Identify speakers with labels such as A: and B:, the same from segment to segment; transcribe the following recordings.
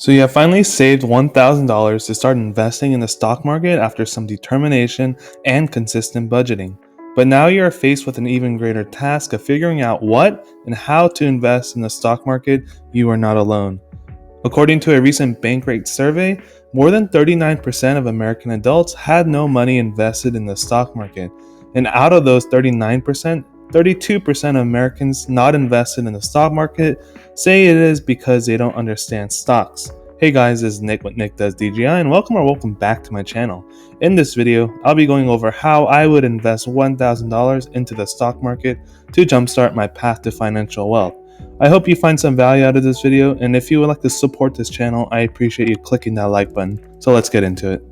A: So you have finally saved $1,000 to start investing in the stock market after some determination and consistent budgeting. But now you are faced with an even greater task of figuring out what and how to invest in the stock market. You are not alone. According to a recent Bankrate survey, more than 39% of American adults had no money invested in the stock market. And out of those 39%, 32% of Americans not invested in the stock market say it is because they don't understand stocks. Hey guys, this is Nick with Nick Does DGI, and welcome back to my channel. In this video, I'll be going over how I would invest $1,000 into the stock market to jumpstart my path to financial wealth. I hope you find some value out of this video, and if you would like to support this channel, I appreciate you clicking that like button. So let's get into it.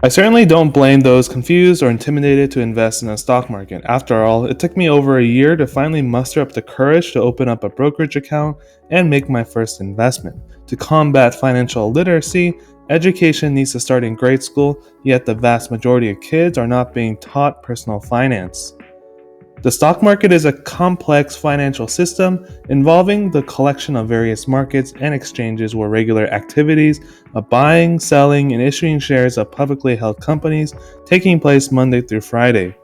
A: I certainly don't blame those confused or intimidated to invest in the stock market. After all, it took me over a year to finally muster up the courage to open up a brokerage account and make my first investment. To combat financial illiteracy, education needs to start in grade school, yet the vast majority of kids are not being taught personal finance. The stock market is a complex financial system involving the collection of various markets and exchanges where regular activities of buying, selling, and issuing shares of publicly held companies taking place Monday through Friday.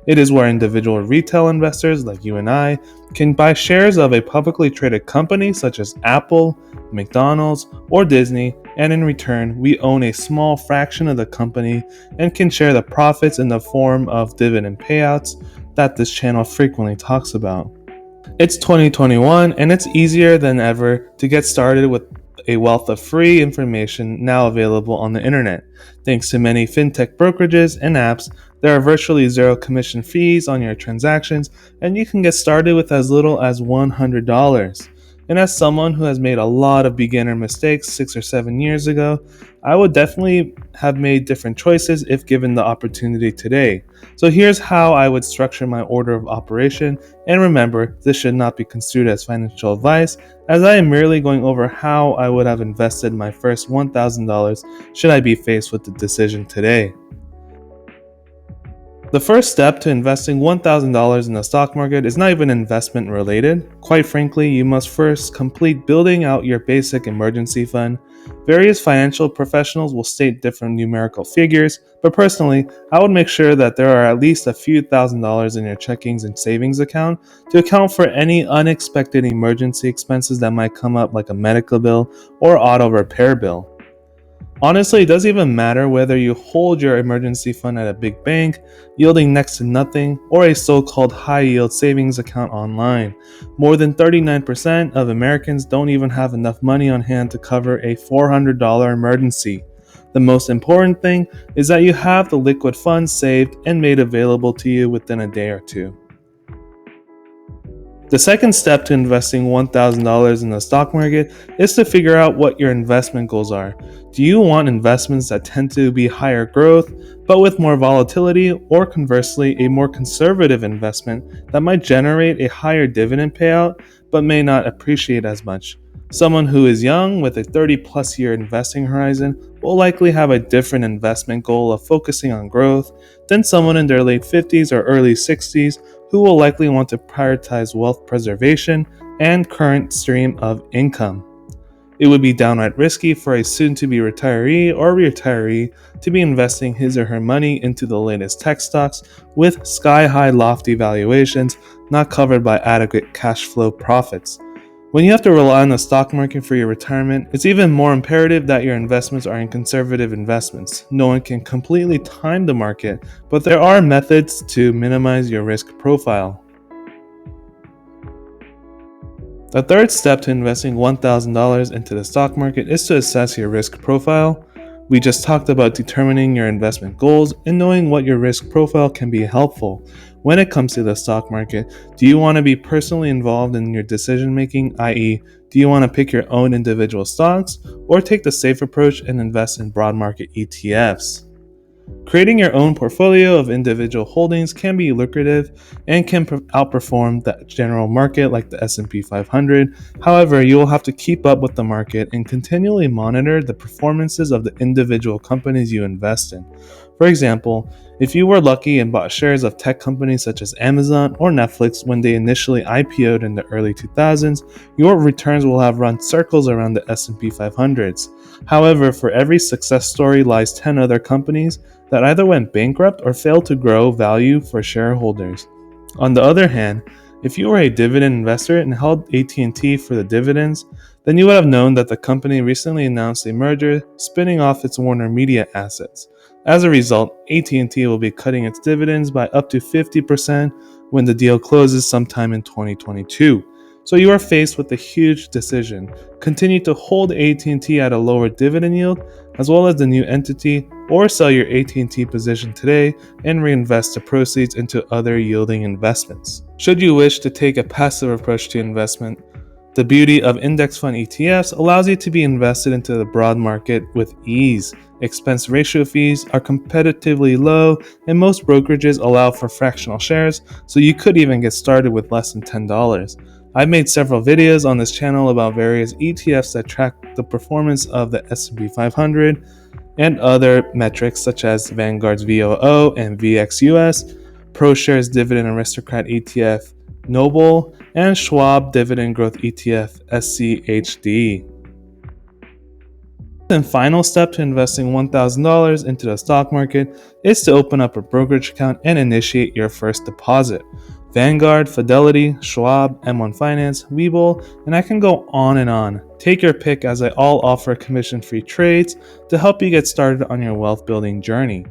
A: It is where individual retail investors like you and I can buy shares of a publicly traded company such as Apple, McDonald's, or Disney, and in return, we own a small fraction of the company and can share the profits in the form of dividend payouts that this channel frequently talks about. It's 2021 and it's easier than ever to get started with a wealth of free information now available on the internet. Thanks to many fintech brokerages and apps, there are virtually zero commission fees on your transactions, and you can get started with as little as $100. And as someone who has made a lot of beginner mistakes 6 or 7 years ago, I would definitely have made different choices if given the opportunity today. So here's how I would structure my order of operation, and remember, this should not be construed as financial advice, as I am merely going over how I would have invested my first $1,000 should I be faced with the decision today. The first step to investing $1,000 in the stock market is not even investment related. Quite frankly, you must first complete building out your basic emergency fund. Various financial professionals will state different numerical figures, but personally, I would make sure that there are at least a few $1,000s in your checkings and savings account to account for any unexpected emergency expenses that might come up, like a medical bill or auto repair bill. Honestly, it doesn't even matter whether you hold your emergency fund at a big bank, yielding next to nothing, or a so-called high-yield savings account online. More than 39% of Americans don't even have enough money on hand to cover a $400 emergency. The most important thing is that you have the liquid funds saved and made available to you within a day or two. The second step to investing $1,000 in the stock market is to figure out what your investment goals are. Do you want investments that tend to be higher growth, but with more volatility, or conversely, a more conservative investment that might generate a higher dividend payout, but may not appreciate as much? Someone who is young with a 30-plus year investing horizon will likely have a different investment goal of focusing on growth than someone in their late 50s or early 60s who will likely want to prioritize wealth preservation and current stream of income. It would be downright risky for a soon-to-be retiree or retiree to be investing his or her money into the latest tech stocks with sky-high lofty valuations not covered by adequate cash flow profits. When you have to rely on the stock market for your retirement, it's even more imperative that your investments are in conservative investments. No one can completely time the market, but there are methods to minimize your risk profile. The third step to investing $1,000 into the stock market is to assess your risk profile. We just talked about determining your investment goals, and knowing what your risk profile can be helpful. When it comes to the stock market, do you want to be personally involved in your decision making, i.e., do you want to pick your own individual stocks, or take the safe approach and invest in broad market ETFs? Creating your own portfolio of individual holdings can be lucrative and can outperform the general market like the S&P 500. However, you will have to keep up with the market and continually monitor the performances of the individual companies you invest in. For example, if you were lucky and bought shares of tech companies such as Amazon or Netflix when they initially IPO'd in the early 2000s, your returns will have run circles around the S&P 500s. However, for every success story lies 10 other companies that either went bankrupt or failed to grow value for shareholders. On the other hand, if you were a dividend investor and held at&t for the dividends, then you would have known that the company recently announced a merger spinning off its Warner Media assets. As a result, at&t will be cutting its dividends by up to 50% when the deal closes sometime in 2022. So you are faced with a huge decision: continue to hold at&t at a lower dividend yield as well as the new entity, or sell your at&t position today and reinvest the proceeds into other yielding investments. Should you wish to take a passive approach to investment, the beauty of index fund ETFs allows you to be invested into the broad market with ease. Expense ratio fees are competitively low, and most brokerages allow for fractional shares, so you could even get started with less than $10. I've made several videos on this channel about various ETFs that track the performance of the S&P 500 and other metrics such as Vanguard's VOO and VXUS, ProShares Dividend Aristocrat ETF Noble, and Schwab Dividend Growth ETF SCHD. The final step to investing $1,000 into the stock market is to open up a brokerage account and initiate your first deposit. Vanguard, Fidelity, Schwab, M1 Finance, Webull, and I can go on and on. Take your pick, as I all offer commission-free trades to help you get started on your wealth building journey.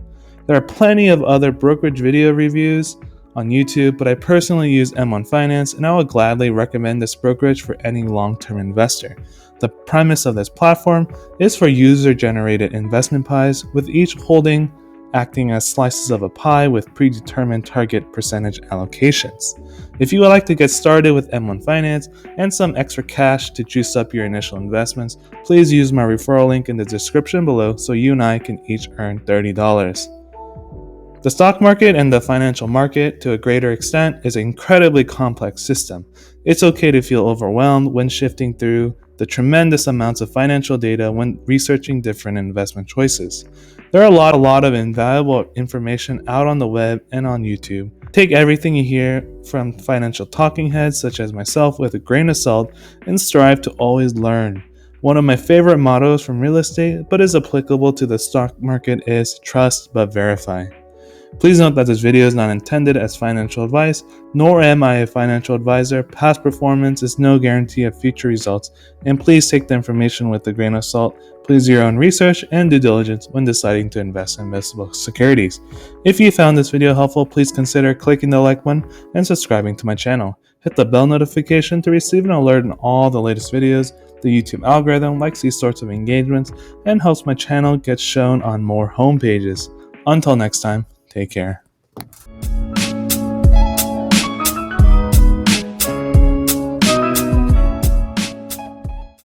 A: There are plenty of other brokerage video reviews on YouTube, but I personally use M1 Finance, and I would gladly recommend this brokerage for any long-term investor. The premise of this platform is for user-generated investment pies, with each holding acting as slices of a pie with predetermined target percentage allocations. If you would like to get started with M1 Finance and some extra cash to juice up your initial investments, please use my referral link in the description below so you and I can each earn $30. The stock market and the financial market, to a greater extent, is an incredibly complex system. It's okay to feel overwhelmed when shifting through the tremendous amounts of financial data when researching different investment choices. There are a lot of invaluable information out on the web and on YouTube. Take everything you hear from financial talking heads such as myself with a grain of salt and strive to always learn. One of my favorite mottos from real estate, but is applicable to the stock market, is trust but verify. Please note that this video is not intended as financial advice, nor am I a financial advisor. Past performance is no guarantee of future results, and please take the information with a grain of salt. Please do your own research and due diligence when deciding to invest in investable securities. If you found this video helpful, please consider clicking the like button and subscribing to my channel. Hit the bell notification to receive an alert on all the latest videos. The YouTube algorithm likes these sorts of engagements and helps my channel get shown on more homepages. Until next time, take care.